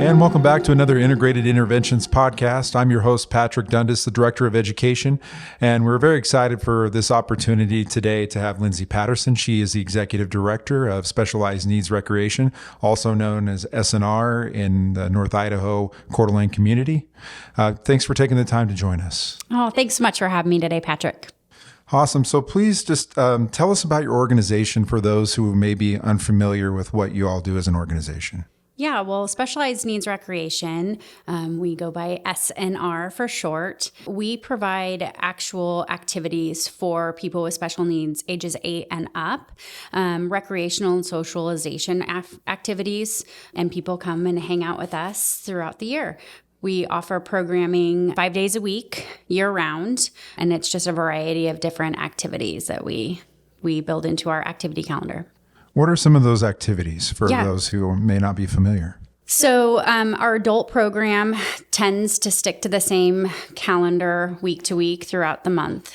And welcome back to another Integrated Interventions podcast. I'm your host, Patrick Dundas, the Director of Education, and we're very excited for this opportunity today to have Lindsay Patterson. She is the Executive Director of Specialized Needs Recreation, also known as SNR in the North Idaho Coeur d'Alene community. Thanks for taking the time to join us. Oh, thanks so much for having me today, Patrick. Awesome. So please just tell us about your organization for those who may be unfamiliar with what you all do as an organization. Yeah, well, Specialized Needs Recreation, we go by SNR for short. We provide actual activities for people with special needs ages 8 and up, recreational and socialization activities, and people come and hang out with us throughout the year. We offer programming 5 days a week, year-round, and it's just a variety of different activities that we build into our activity calendar. What are some of those activities for those who may not be familiar? So our adult program tends to stick to the same calendar week to week throughout the month.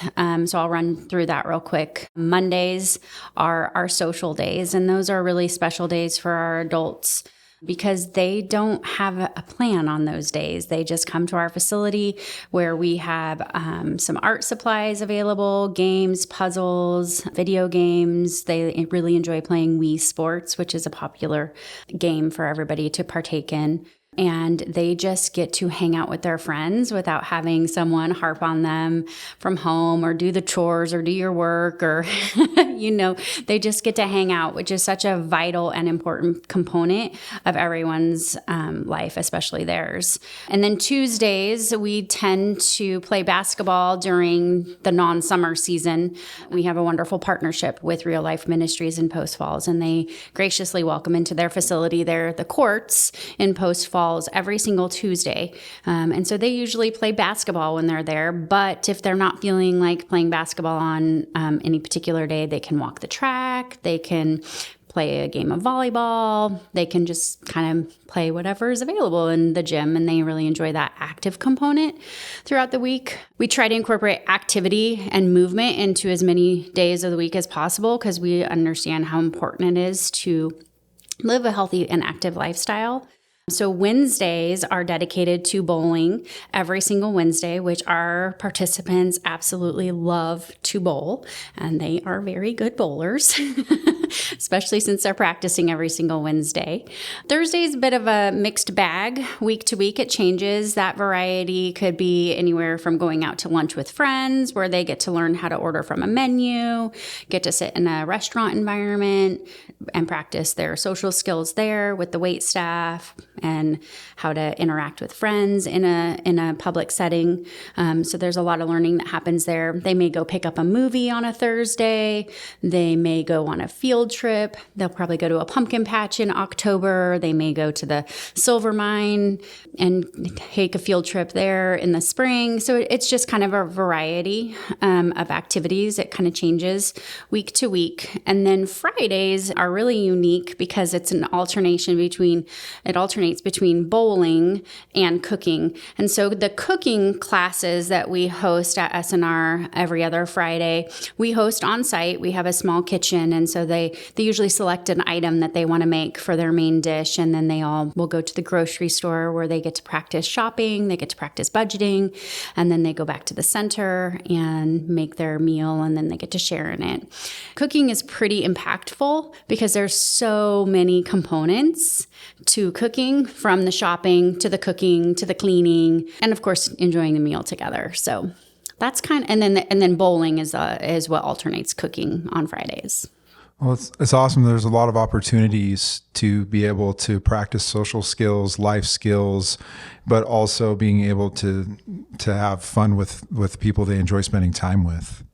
So I'll run through that real quick. Mondays are our social days, and those are really special days for our adults because they don't have a plan on those days. They just come to our facility where we have some art supplies available, games, puzzles, video games. They really enjoy playing Wii Sports, which is a popular game for everybody to partake in. And they just get to hang out with their friends without having someone harp on them from home or do the chores or do your work or, they just get to hang out, which is such a vital and important component of everyone's life, especially theirs. And then Tuesdays, we tend to play basketball during the non-summer season. We have a wonderful partnership with Real Life Ministries in Post Falls, and they graciously welcome into their facility the courts in Post Falls every single Tuesday. And so they usually play basketball when they're there, but if they're not feeling like playing basketball on any particular day, they can walk the track, they can play a game of volleyball, they can just kind of play whatever is available in the gym, and they really enjoy that active component throughout the week. We try to incorporate activity and movement into as many days of the week as possible because we understand how important it is to live a healthy and active lifestyle. So Wednesdays are dedicated to bowling every single Wednesday, which our participants absolutely love to bowl, and they are very good bowlers, especially since they're practicing every single Wednesday. Thursday is a bit of a mixed bag. Week to week, it changes. That variety could be anywhere from going out to lunch with friends, where they get to learn how to order from a menu, get to sit in a restaurant environment and practice their social skills there with the wait staff, and how to interact with friends in a public setting. So there's a lot of learning that happens there. They may go pick up a movie on a Thursday. They may go on a field trip. They'll probably go to a pumpkin patch in October. They may go to the silver mine and take a field trip there in the spring. So it's just kind of a variety of activities. It kind of changes week to week. And then Fridays are really unique because it's an alternates between bowling and cooking. And so the cooking classes that we host at SNR every other Friday, we host on site. We have a small kitchen. And so they usually select an item that they want to make for their main dish. And then they all will go to the grocery store where they get to practice shopping. They get to practice budgeting. And then they go back to the center and make their meal. And then they get to share in it. Cooking is pretty impactful because there's so many components to cooking, from the shopping to the cooking to the cleaning, and of course enjoying the meal together. So that's and then bowling is what alternates cooking on Fridays. Well, it's awesome. There's a lot of opportunities to be able to practice social skills, life skills, but also being able to have fun with people they enjoy spending time with.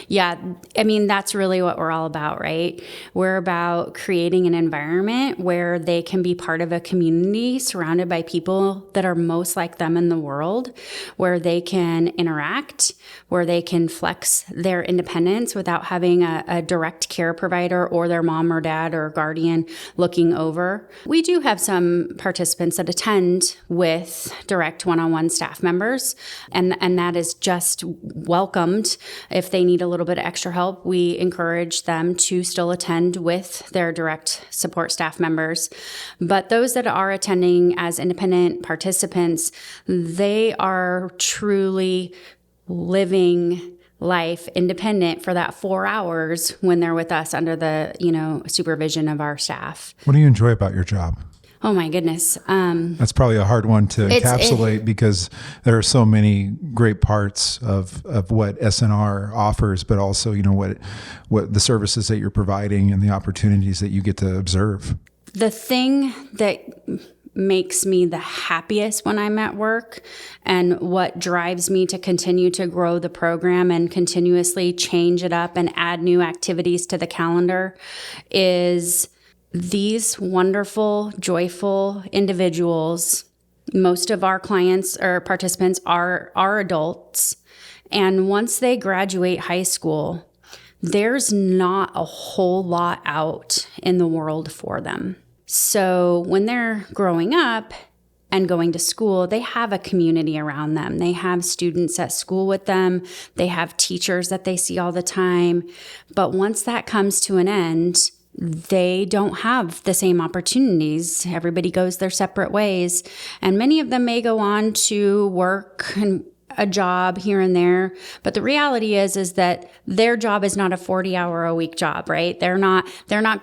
Yeah, I mean, that's really what we're all about, right? We're about creating an environment where they can be part of a community surrounded by people that are most like them in the world, where they can interact, where they can flex their independence without having a direct care provider or their mom or dad or guardian looking over. We do have some participants that attend with direct one-on-one staff members, and that is just welcomed if they need a little bit of extra help, we encourage them to still attend with their direct support staff members. But those that are attending as independent participants, they are truly living life independent for that 4 hours when they're with us under the, supervision of our staff. What do you enjoy about your job? Oh my goodness. That's probably a hard one to encapsulate because there are so many great parts of what SNR offers, but also, what the services that you're providing and the opportunities that you get to observe. The thing that makes me the happiest when I'm at work and what drives me to continue to grow the program and continuously change it up and add new activities to the calendar is these wonderful, joyful individuals. Most of our clients or participants are adults. And once they graduate high school, there's not a whole lot out in the world for them. So when they're growing up and going to school, they have a community around them. They have students at school with them. They have teachers that they see all the time. But once that comes to an end, they don't have the same opportunities. Everybody goes their separate ways. And many of them may go on to work and a job here and there. But the reality is that their job is not a 40-hour-a-week job, right? They're not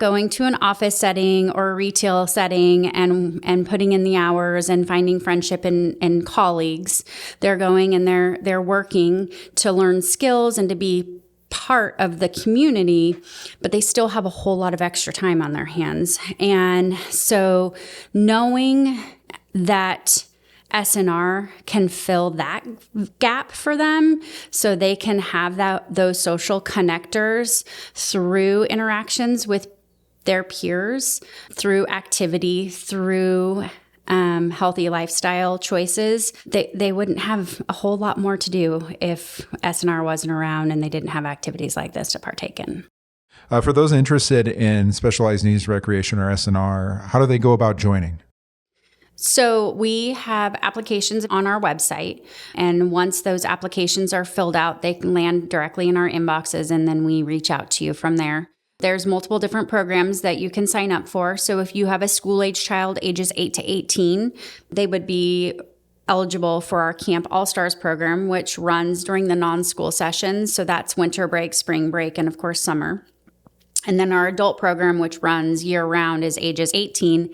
going to an office setting or a retail setting and putting in the hours and finding friendship and colleagues. They're going and they're working to learn skills and to be part of the community, but they still have a whole lot of extra time on their hands. And so knowing that SNR can fill that gap for them so they can have those social connectors through interactions with their peers, through activity, through healthy lifestyle choices, they wouldn't have a whole lot more to do if SNR wasn't around and they didn't have activities like this to partake in. For those interested in specialized needs recreation or SNR, how do they go about joining? So we have applications on our website, and once those applications are filled out, they can land directly in our inboxes, and then we reach out to you from there. There's multiple different programs that you can sign up for. So if you have a school-age child ages 8 to 18, they would be eligible for our Camp All-Stars program, which runs during the non-school sessions. So that's winter break, spring break, and of course summer. And then our adult program, which runs year-round, is ages 18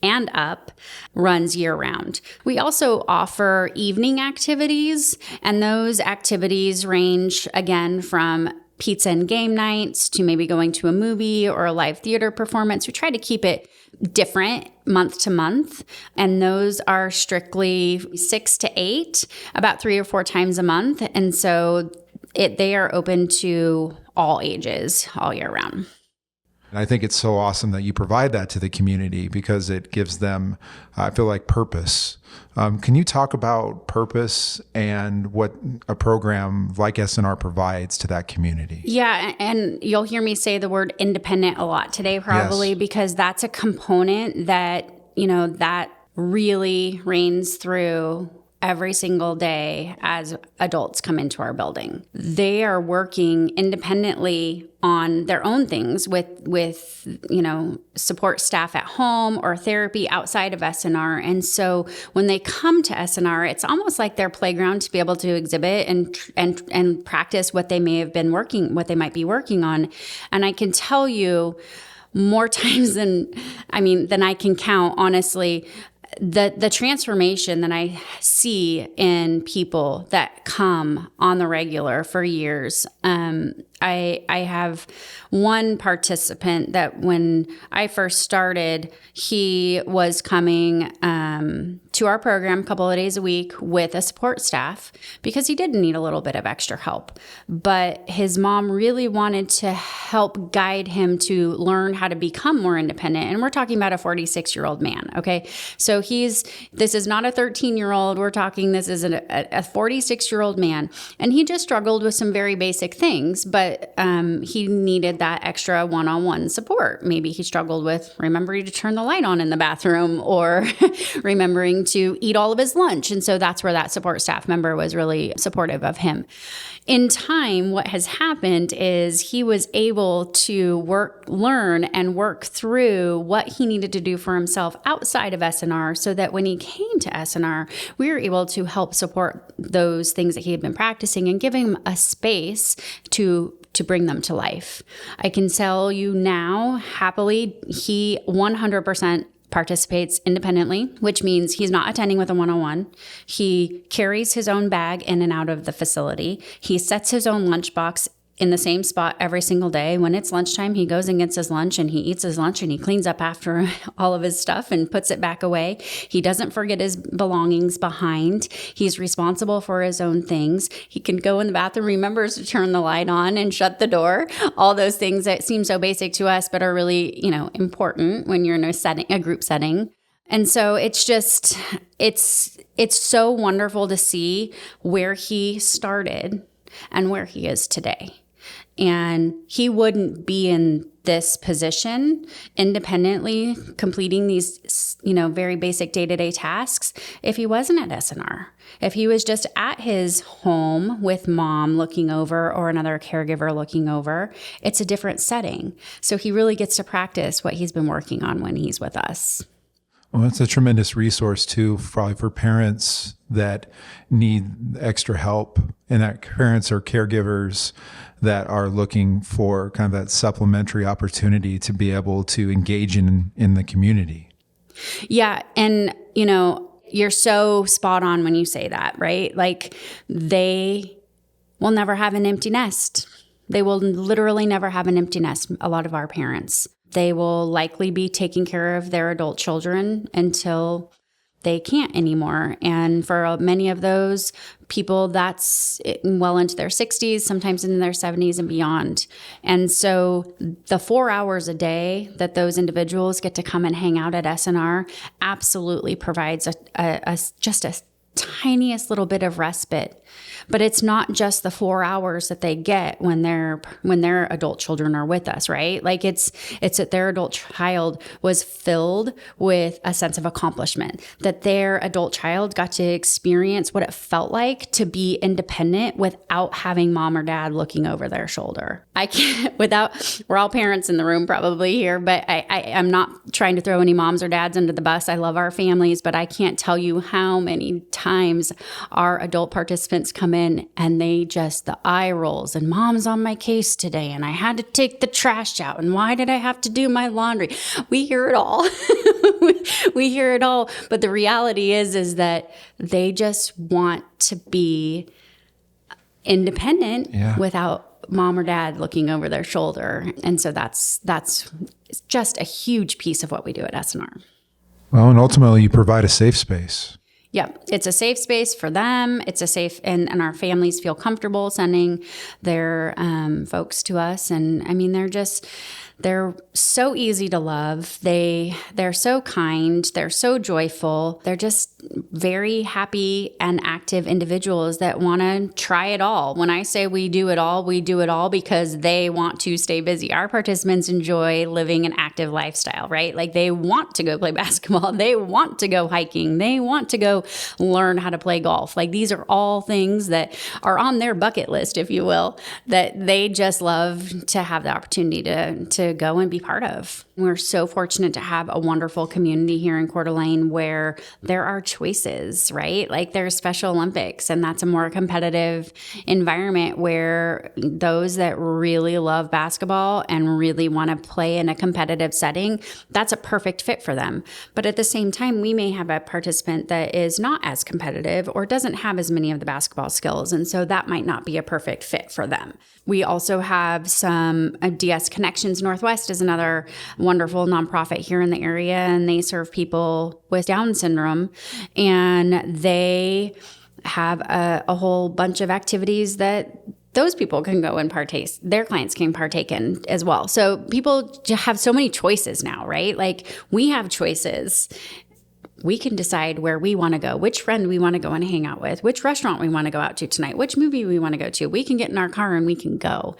and up, runs year-round. We also offer evening activities, and those activities range, again, from pizza and game nights to maybe going to a movie or a live theater performance. We try to keep it different month to month, and those are strictly 6 to 8, about 3 or 4 times a month. And so they are open to all ages all year round. And I think it's so awesome that you provide that to the community because it gives them, I feel like, purpose. Can you talk about purpose and what a program like SNR provides to that community? Yeah, and you'll hear me say the word independent a lot today probably, yes, because that's a component that, that really reigns through every single day as adults come into our building. They are working independently on their own things with support staff at home or therapy outside of SNR. And so when they come to SNR, it's almost like their playground to be able to exhibit and practice what they might be working on. And I can tell you more times than I can count, honestly, the transformation that I see in people that come on the regular for years. I have one participant that when I first started, he was coming to our program a couple of days a week with a support staff because he did need a little bit of extra help. But his mom really wanted to help guide him to learn how to become more independent. And we're talking about a 46-year-old man, okay? So this is not a 13-year-old. We're talking, this is a 46-year-old man. And he just struggled with some very basic things, but but he needed that extra one-on-one support. Maybe he struggled with remembering to turn the light on in the bathroom or remembering to eat all of his lunch. And so that's where that support staff member was really supportive of him. In time, what has happened is he was able to learn and work through what he needed to do for himself outside of SNR, so that when he came to SNR, we were able to help support those things that he had been practicing and give him a space to bring them to life. I can tell you now, happily, he 100% participates independently, which means he's not attending with a one-on-one. He carries his own bag in and out of the facility. He sets his own lunchbox in the same spot every single day. When it's lunchtime, he goes and gets his lunch and he eats his lunch and he cleans up after all of his stuff and puts it back away. He doesn't forget his belongings behind. He's responsible for his own things. He can go in the bathroom, remembers to turn the light on and shut the door. All those things that seem so basic to us, but are really, important when you're in a group setting. And so it's so wonderful to see where he started and where he is today. And he wouldn't be in this position independently completing these, very basic day-to-day tasks if he wasn't at SNR. If he was just at his home with mom looking over or another caregiver looking over, it's a different setting. So he really gets to practice what he's been working on when he's with us. Well, it's a tremendous resource too, probably for parents that need extra help, and that parents or caregivers that are looking for kind of that supplementary opportunity to be able to engage in the community. Yeah. And, you're so spot on when you say that, right? Like, they will never have an empty nest. They will literally never have an empty nest, a lot of our parents. They will likely be taking care of their adult children until they can't anymore. And for many of those people, that's well into their 60s, sometimes in their 70s and beyond. And so the 4 hours a day that those individuals get to come and hang out at SNR absolutely provides just a tiniest little bit of respite. But it's not just the 4 hours that they get when their adult children are with us, right? Like it's that their adult child was filled with a sense of accomplishment, that their adult child got to experience what it felt like to be independent without having mom or dad looking over their shoulder. We're all parents in the room probably here, but I'm not trying to throw any moms or dads under the bus. I love our families, but I can't tell you how many times our adult participants come in and the eye rolls, and mom's on my case today, and I had to take the trash out, and why did I have to do my laundry? We hear it all. We hear it all. But the reality is that they just want to be independent without mom or dad looking over their shoulder. And so that's just a huge piece of what we do at SNR. Well, and ultimately you provide a safe space. Yeah, it's a safe space for them. It's a safe, and our families feel comfortable sending their folks to us. And I mean, they're so easy to love. They're so kind. They're so joyful. They're just very happy and active individuals that want to try it all. When I say we do it all because they want to stay busy. Our participants enjoy living an active lifestyle, right? Like, they want to go play basketball. They want to go hiking. They want to go learn how to play golf. Like, these are all things that are on their bucket list, if you will, that they just love to have the opportunity to go and be part of. We're so fortunate to have a wonderful community here in Coeur d'Alene where there are choices, right? Like, there's Special Olympics, and that's a more competitive environment where those that really love basketball and really want to play in a competitive setting, that's a perfect fit for them. But at the same time, we may have a participant that is not as competitive or doesn't have as many of the basketball skills, and so that might not be a perfect fit for them. We also have some DS Connections Northwest is another wonderful nonprofit here in the area, and they serve people with Down syndrome, and they have a whole bunch of activities that those people can go and partake, their clients can partake in as well. So people have so many choices now, right? Like, we have choices. We can decide where we want to go, which friend we want to go and hang out with, which restaurant we want to go out to tonight, which movie we want to go to. We can get in our car and we can go.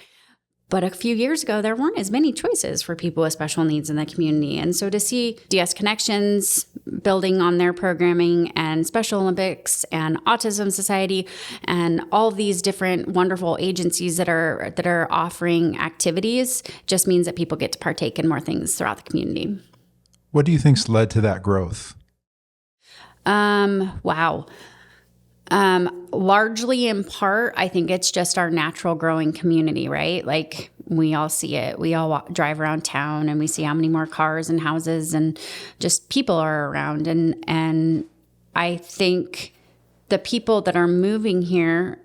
But a few years ago, there weren't as many choices for people with special needs in the community. And so to see DS Connections building on their programming and Special Olympics and Autism Society and all these different wonderful agencies that are offering activities just means that people get to partake in more things throughout the community. What do you think's led to that growth? Wow. Largely in part, I think it's just our natural growing community, right? Like we all see it. We all drive around town and we see how many more cars and houses and just people are around. And I think the people that are moving here,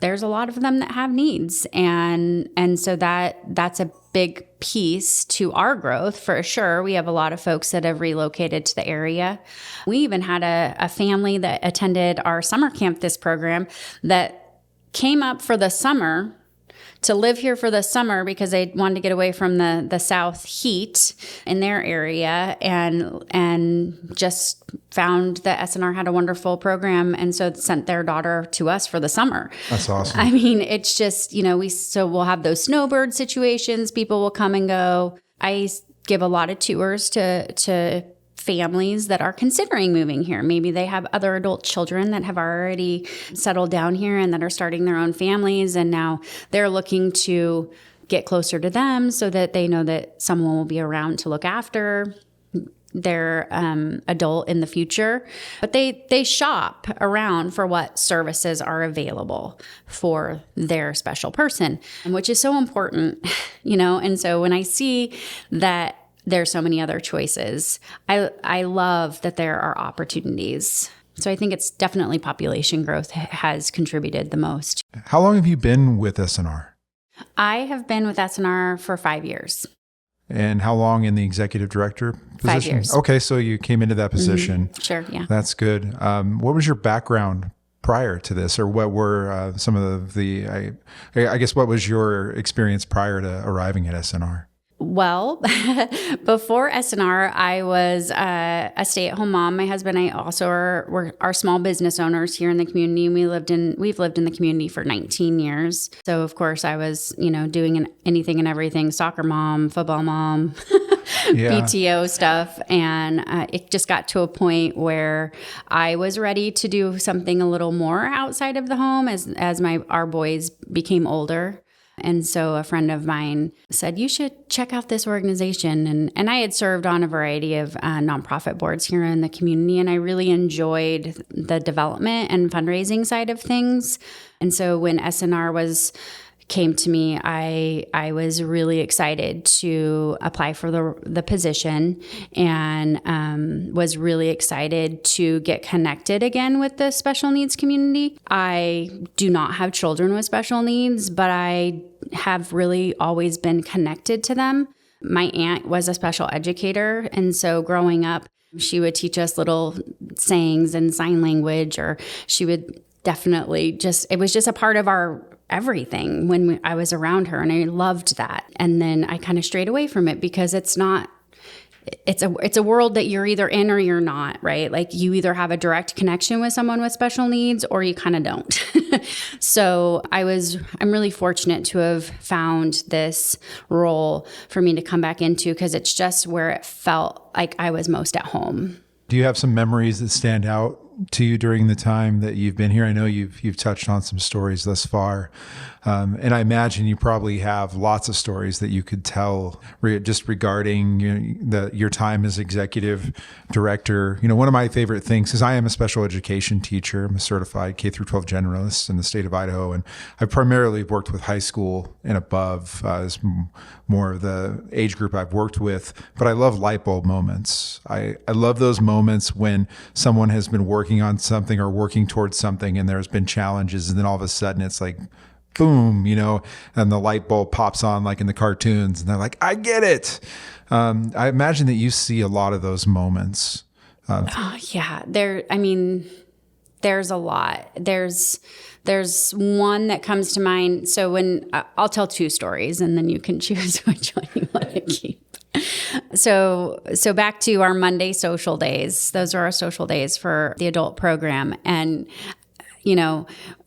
there's a lot of them that have needs. And so that's a big piece to our growth for sure. We have a lot of folks that have relocated to the area. We even had a family that attended our summer camp, this program, that came up for the summer to live here for the summer because they wanted to get away from the South heat in their area and just found that SNR had a wonderful program and so sent their daughter to us for the summer. That's awesome. I mean, it's just, we'll have those snowbird situations. People will come and go. I give a lot of tours to families that are considering moving here. Maybe they have other adult children that have already settled down here and that are starting their own families. And now they're looking to get closer to them so that they know that someone will be around to look after their adult in the future. But they shop around for what services are available for their special person, which is so important, And so when I see that there's so many other choices, I love that there are opportunities. So I think it's definitely population growth has contributed the most. How long have you been with SNR? I have been with SNR for 5 years. And how long in the executive director position? 5 years. Okay, so you came into that position. Mm-hmm. Sure, yeah. That's good. What was your background prior to this, or what were some of I guess, what was your experience prior to arriving at SNR? Well, before SNR, I was a stay-at-home mom. My husband and I also are small business owners here in the community. We've lived in the community for 19 years. So of course I was, doing anything and everything: soccer mom, football mom, PTO stuff. And it just got to a point where I was ready to do something a little more outside of the home as our boys became older. And so a friend of mine said, you should check out this organization. And I had served on a variety of nonprofit boards here in the community, and I really enjoyed the development and fundraising side of things. And so when SNR came to me, I was really excited to apply for the position and was really excited to get connected again with the special needs community. I do not have children with special needs, but I have really always been connected to them. My aunt was a special educator, and so growing up, she would teach us little sayings and sign language, or she would definitely it was just a part of our everything when I was around her, and I loved that. And then I kind of strayed away from it because it's a world that you're either in or you're not, right? Like you either have a direct connection with someone with special needs or you kind of don't. So I'm really fortunate to have found this role for me to come back into because it's just where it felt like I was most at home. Do you have some memories that stand out to you during the time that you've been here? I know you've touched on some stories thus far, and I imagine you probably have lots of stories that you could tell just regarding your time as executive director. One of my favorite things is I am a special education teacher. I'm a certified K-12 generalist in the state of Idaho, and I primarily worked with high school and above as more of the age group I've worked with. But I love light bulb moments. I love those moments when someone has been working on something or working towards something and there's been challenges, and then all of a sudden it's like, boom, and the light bulb pops on like in the cartoons and they're like, I get it. I imagine that you see a lot of those moments. Yeah. There's a lot. There's one that comes to mind. So when I'll tell two stories and then you can choose which one you want to keep. So back to our Monday social days. Those are our social days for the adult program. And,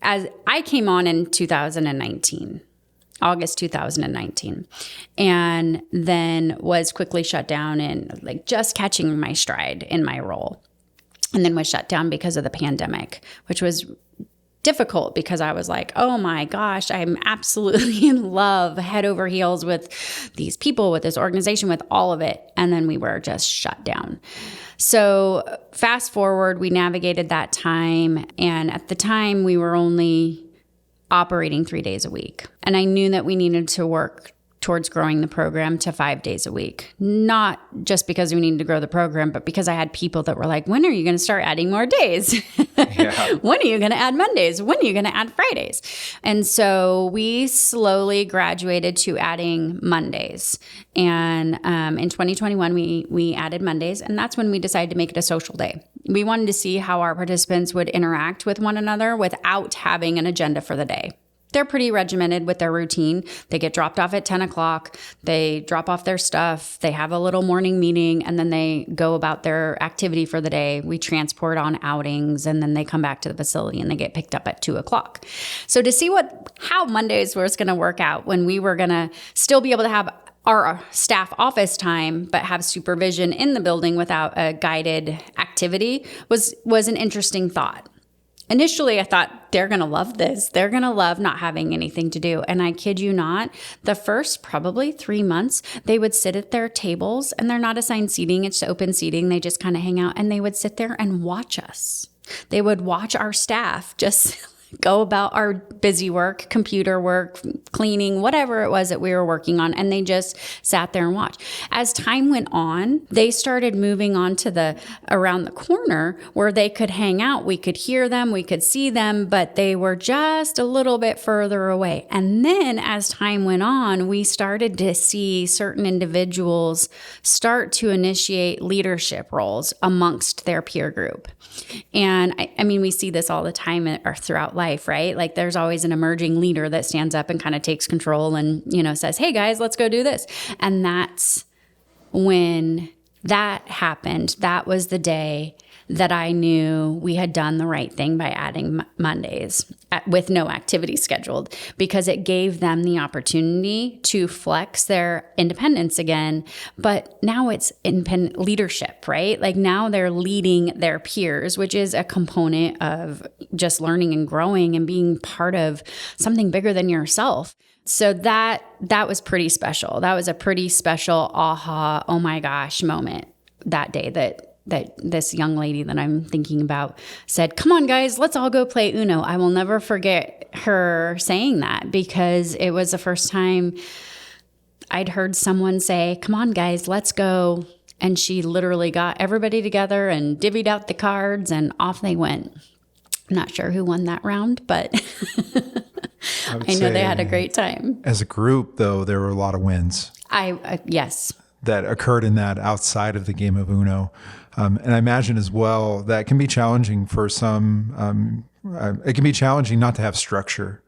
as I came on in 2019, August 2019, and then was quickly shut down and like just catching my stride in my role. And then was shut down because of the pandemic, which was difficult because I was like, oh my gosh, I'm absolutely in love, head over heels with these people, with this organization, with all of it. And then we were just shut down. So fast forward, we navigated that time. And at the time, we were only operating 3 days a week. And I knew that we needed to work towards growing the program to 5 days a week. Not just because we needed to grow the program, but because I had people that were like, when are you going to start adding more days? Yeah. When are you going to add Mondays? When are you going to add Fridays? And so we slowly graduated to adding Mondays. And in 2021, we added Mondays, and that's when we decided to make it a social day. We wanted to see how our participants would interact with one another without having an agenda for the day. They're pretty regimented with their routine. They get dropped off at 10 o'clock. They drop off their stuff. They have a little morning meeting, and then they go about their activity for the day. We transport on outings, and then they come back to the facility and they get picked up at 2 o'clock. So to see how Mondays was going to work out when we were going to still be able to have our staff office time, but have supervision in the building without a guided activity was an interesting thought. Initially, I thought, they're going to love this. They're going to love not having anything to do. And I kid you not, the first probably 3 months, they would sit at their tables, and they're not assigned seating. It's open seating. They just kind of hang out, and they would sit there and watch us. They would watch our staff just go about our busy work, computer work, cleaning, whatever it was that we were working on. And they just sat there and watched. As time went on, they started moving on to around the corner where they could hang out. We could hear them, we could see them, but they were just a little bit further away. And then as time went on, we started to see certain individuals start to initiate leadership roles amongst their peer group. And I mean, we see this all the time or throughout life, right? Like there's always an emerging leader that stands up and kind of takes control and, says, hey guys, let's go do this. And that's when that happened. That was the day that I knew we had done the right thing by adding Mondays with no activity scheduled, because it gave them the opportunity to flex their independence again. But now it's independent leadership, right? Like now they're leading their peers, which is a component of just learning and growing and being part of something bigger than yourself. So that was pretty special. That was a pretty special aha, oh my gosh moment that day that this young lady that I'm thinking about said, come on guys, let's all go play Uno. I will never forget her saying that, because it was the first time I'd heard someone say, come on guys, let's go. And she literally got everybody together and divvied out the cards, and off they went. I'm not sure who won that round, but I know they had a great time. As a group, though, there were a lot of wins. Yes. That occurred in that outside of the game of Uno. And I imagine as well that can be challenging for some. It can be challenging not to have structure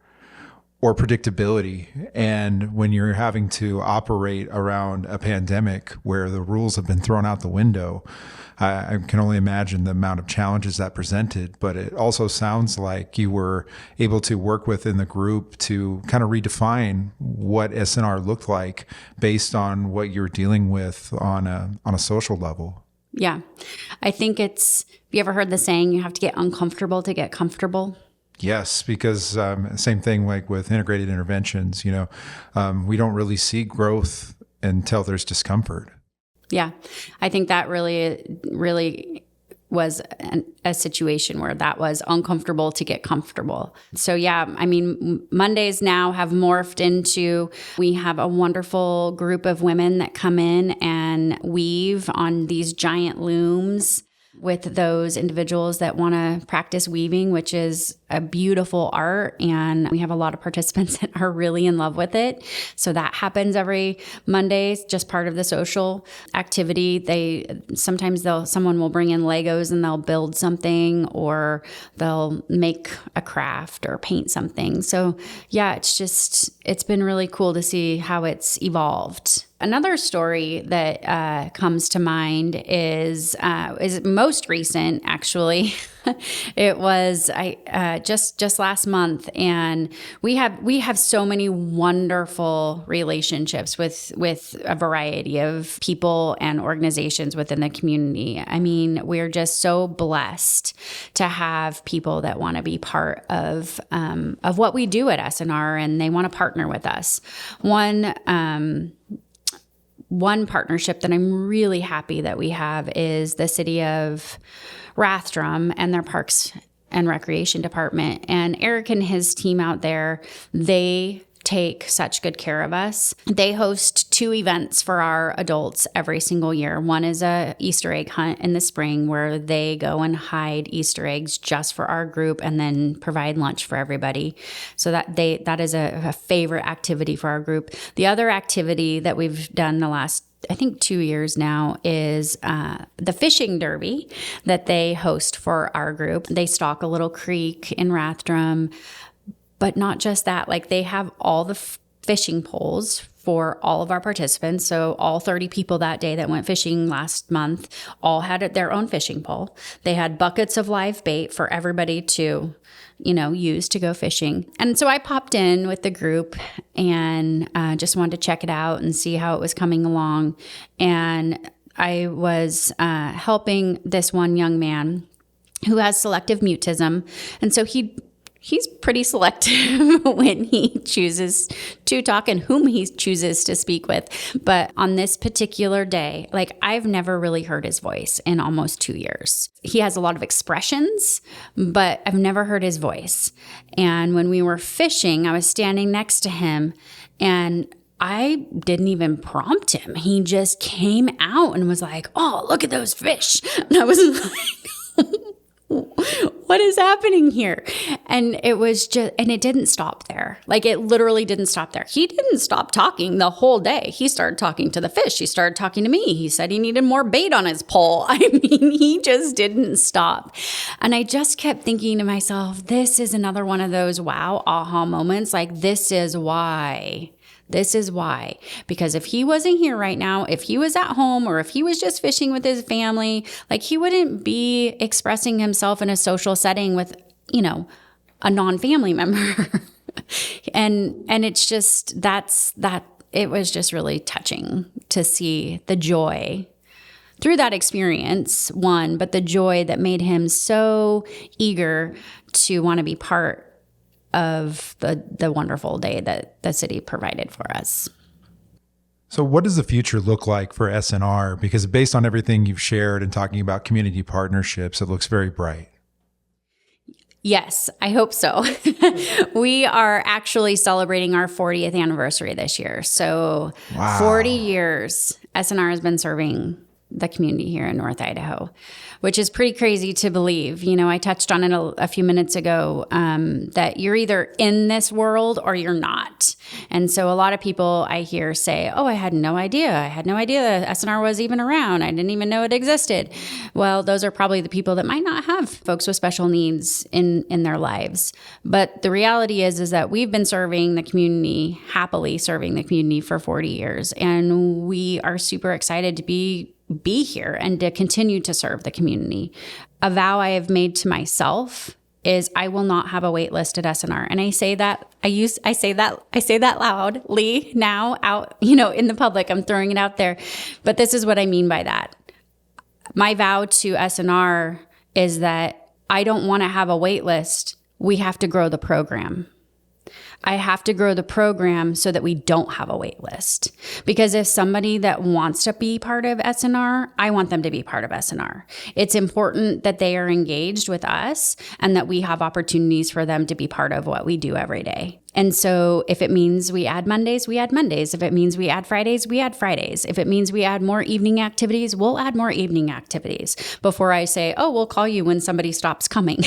or predictability. And when you're having to operate around a pandemic where the rules have been thrown out the window, I can only imagine the amount of challenges that presented. But it also sounds like you were able to work within the group to kind of redefine what SNR looked like based on what you're dealing with on a social level. Yeah. I think have you ever heard the saying, you have to get uncomfortable to get comfortable? Yes, because same thing like with integrated interventions, we don't really see growth until there's discomfort. Yeah, I think that really was a situation where that was uncomfortable to get comfortable. So yeah, I mean, Mondays now have morphed into, we have a wonderful group of women that come in and weave on these giant looms with those individuals that want to practice weaving, which is a beautiful art. And we have a lot of participants that are really in love with it. So that happens every Monday, just part of the social activity. Someone will bring in Legos and they'll build something, or they'll make a craft or paint something. So yeah, it's been really cool to see how it's evolved. Another story that comes to mind is most recent, actually. It was just last month, and we have so many wonderful relationships with a variety of people and organizations within the community. I mean, we're just so blessed to have people that want to be part of what we do at SNR, and they want to partner with us. One partnership that I'm really happy that we have is the city of Rathdrum and their Parks and Recreation Department. And Eric and his team out there, they take such good care of us. They host 2 events for our adults every single year. One is a Easter egg hunt in the spring where they go and hide Easter eggs just for our group and then provide lunch for everybody. So that is a favorite activity for our group. The other activity that we've done the last, I think, 2 years now is the fishing derby that they host for our group. They stock a little creek in Rathdrum. But not just that, like they have all the fishing poles for all of our participants. So all 30 people that day that went fishing last month all had their own fishing pole. They had buckets of live bait for everybody to, use to go fishing. And so I popped in with the group and just wanted to check it out and see how it was coming along. And I was helping this one young man who has selective mutism. And so he's pretty selective when he chooses to talk and whom he chooses to speak with. But on this particular day, I've never really heard his voice in almost 2 years. He has a lot of expressions, but I've never heard his voice. And when we were fishing, I was standing next to him and I didn't even prompt him. He just came out and was like, "Oh, look at those fish." And I was like, what is happening here? And it didn't stop there. It literally didn't stop there. He didn't stop talking the whole day. He started talking to the fish. He started talking to me. He said he needed more bait on his pole. I mean, he just didn't stop. And I just kept thinking to myself, this is another one of those wow, aha moments. This is why. This is why. Because if he wasn't here right now, if he was at home or if he was just fishing with his family, he wouldn't be expressing himself in a social setting with, a non-family member. and it's just, it was just really touching to see the joy through that experience, one, but the joy that made him so eager to want to be part of the wonderful day that the city provided for us. So what does the future look like for SNR? Because based on everything you've shared and talking about community partnerships, it looks very bright. Yes, I hope so. We are actually celebrating our 40th anniversary this year. So wow. 40 years SNR has been serving the community here in North Idaho, which is pretty crazy to believe. I touched on it a few minutes ago, that you're either in this world or you're not. And so a lot of people I hear say, "Oh, I had no idea. I had no idea that SNR was even around. I didn't even know it existed." Well, those are probably the people that might not have folks with special needs in their lives. But the reality is that we've been serving the community, happily serving the community for 40 years. And we are super excited to be here and to continue to serve the community. A vow I have made to myself is I will not have a wait list at SNR. And I say that loudly now out, in the public. I'm throwing it out there. But this is what I mean by that. My vow to SNR is that I don't want to have a wait list. We have to grow the program. I have to grow the program so that we don't have a wait list. Because if somebody that wants to be part of SNR, I want them to be part of SNR. It's important that they are engaged with us and that we have opportunities for them to be part of what we do every day. And so if it means we add Mondays, we add Mondays. If it means we add Fridays, we add Fridays. If it means we add more evening activities, we'll add more evening activities. Before I say, "Oh, we'll call you when somebody stops coming."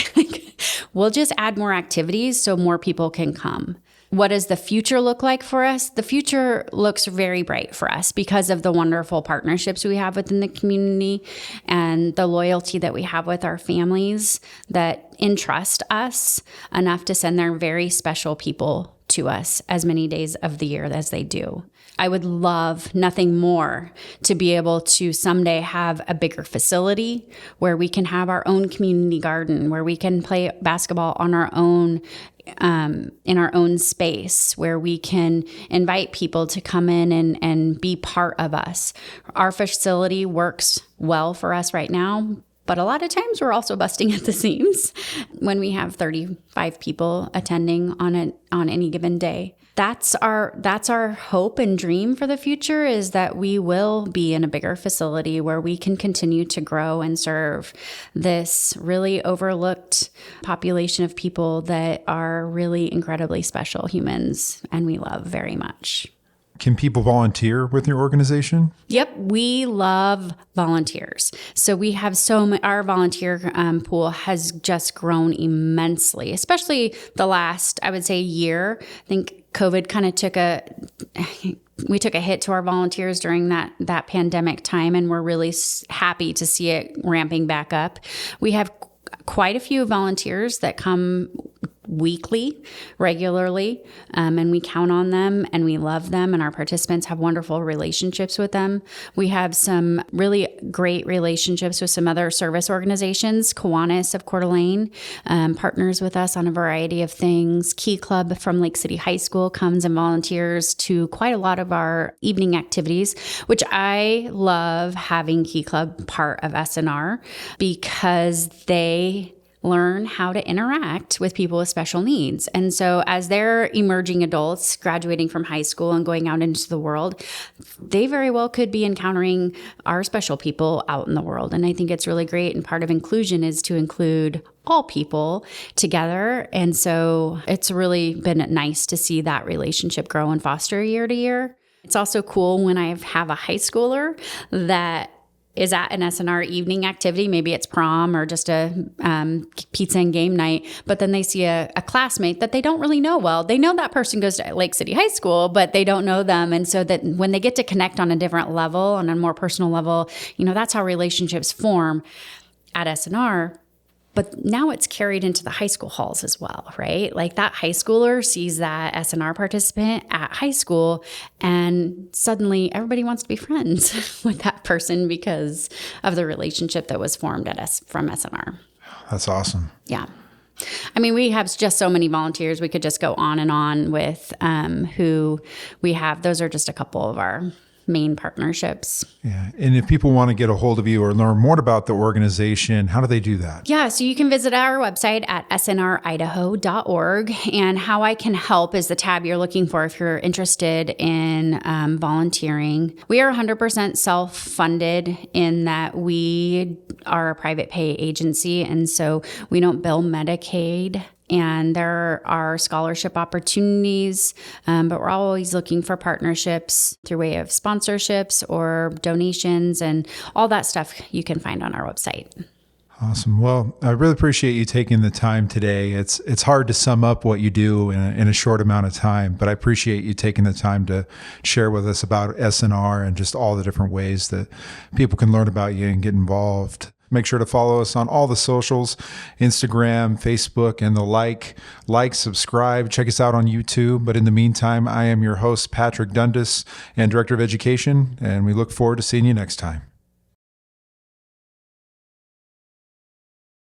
We'll just add more activities so more people can come. What does the future look like for us? The future looks very bright for us because of the wonderful partnerships we have within the community and the loyalty that we have with our families that entrust us enough to send their very special people to us as many days of the year as they do. I would love nothing more to be able to someday have a bigger facility where we can have our own community garden, where we can play basketball on our own, in our own space, where we can invite people to come in and be part of us. Our facility works well for us right now, but a lot of times we're also busting at the seams when we have 35 people attending on any given day. That's our hope and dream for the future, is that we will be in a bigger facility where we can continue to grow and serve this really overlooked population of people that are really incredibly special humans and we love very much. Can people volunteer with your organization? Yep, we love volunteers. So we have our volunteer pool has just grown immensely, especially the last, I would say, year. I think COVID kind of took a hit to our volunteers during that pandemic time, and we're really happy to see it ramping back up. We have quite a few volunteers that come weekly, regularly, and we count on them and we love them, and our participants have wonderful relationships with them. We have some really great relationships with some other service organizations. Kiwanis of Coeur d'Alene partners with us on a variety of things. Key Club from Lake City High School comes and volunteers to quite a lot of our evening activities, which I love having Key Club part of SNR because they learn how to interact with people with special needs. And so as they're emerging adults, graduating from high school and going out into the world, they very well could be encountering our special people out in the world. And I think it's really great. And part of inclusion is to include all people together. And so it's really been nice to see that relationship grow and foster year to year. It's also cool when I have a high schooler that is at an SNR evening activity. Maybe it's prom or just a pizza and game night, but then they see a classmate that they don't really know well. They know that person goes to Lake City High School, but they don't know them. And so that when they get to connect on a different level, on a more personal level, that's how relationships form at SNR. But now it's carried into the high school halls as well, right? Like that high schooler sees that SNR participant at high school, and suddenly everybody wants to be friends with that person because of the relationship that was formed from SNR. That's awesome. Yeah. I mean, we have just so many volunteers. We could just go on and on with who we have. Those are just a couple of our main partnerships. Yeah. And if people want to get a hold of you or learn more about the organization, how do they do that? Yeah. So you can visit our website at snridaho.org. And how I can help is the tab you're looking for if you're interested in volunteering. We are 100% self-funded in that we are a private pay agency. And so we don't bill Medicaid. And there are scholarship opportunities, but we're always looking for partnerships through way of sponsorships or donations, and all that stuff you can find on our website. Awesome. Well, I really appreciate you taking the time today. It's hard to sum up what you do in a short amount of time, but I appreciate you taking the time to share with us about SNR and just all the different ways that people can learn about you and get involved. Make sure to follow us on all the socials, Instagram, Facebook, and the like, subscribe, check us out on YouTube. But in the meantime, I am your host, Patrick Dundas, and Director of Education, and we look forward to seeing you next time.